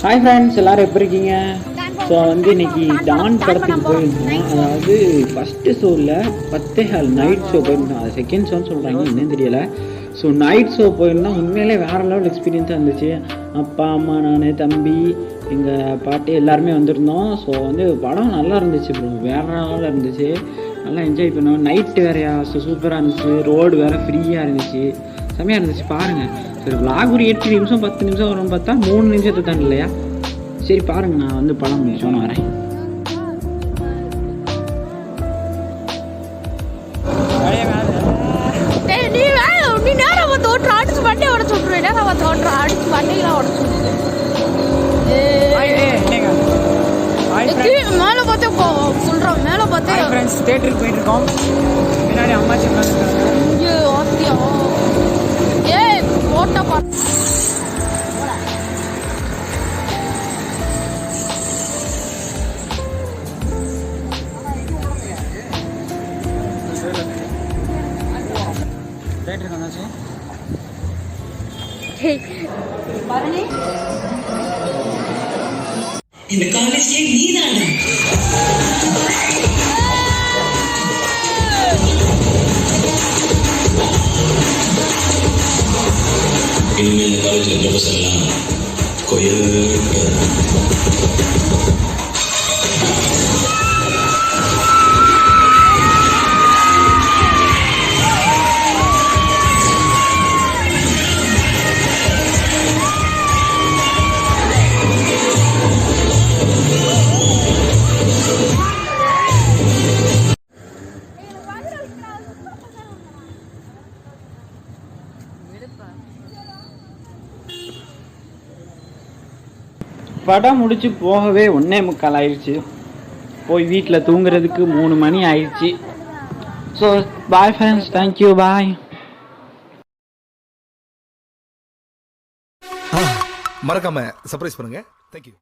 Hi friends, எல்லோரும் எப்படி இருக்கீங்க? ஸோ இன்னைக்கு டான் படத்துக்கு போயிருந்தோம். அதாவது ஃபஸ்ட்டு ஷோவில் 10:15 நைட் ஷோ போயிருந்தோம். அது செகண்ட் ஷோன்னு சொல்கிறாங்க, என்னன்னு தெரியலை. ஸோ நைட் ஷோ போயிருந்தோம். உண்மையிலே வேறு லெவல் எக்ஸ்பீரியன்ஸாக இருந்துச்சு. அப்பா அம்மா நான் தம்பி எங்கள் பாட்டி எல்லாருமே வந்திருந்தோம். ஸோ படம் நல்லா இருந்துச்சு ப்ரோ, வேறு லெவலில் இருந்துச்சு. நல்லா என்ஜாய் பண்ணுவோம். நைட்டு வேறையா, ஸோ சூப்பராக இருந்துச்சு. ரோடு வேறு ஃப்ரீயாக இருந்துச்சு, செம்மையாக இருந்துச்சு. பாருங்கள், சரி விளாக் ஒரு 8 நிமிஷம் 10 நிமிஷம் வரும்னு பார்த்தா 3 நிமிஷத்தை தான் இல்லையா? சரி பாருங்கள், நான் படம் முடிச்சோன்னு வரேன். மேலே பார்த்தே சொல்கிறோம், மேலே பார்த்தே ஃப்ரெண்ட்ஸ் தேட்டருக்கு போயிட்டு இருக்கோம். பின்னாடி அம்மாச்சி ஐயோ ஆத்தியா போட்டா பார்த்து தேட்டருக்கு வந்தாச்சு. இந்த காலேஜ்லயே நீதானே இனிமே இந்த காலேஜ் ப்ரொஃபஸர் எல்லாம் கோயில் படம் முடிச்சு போகவே 1:45 ஆயிடுச்சு. போய் வீட்டில் தூங்குறதுக்கு 3 மணி ஆயிடுச்சு. ஸோ பாய் ஃப்ரெண்ட்ஸ், தேங்க்யூ, பாய். மறக்காம சர்ப்ரைஸ் பண்ணுங்க. தேங்க்யூ.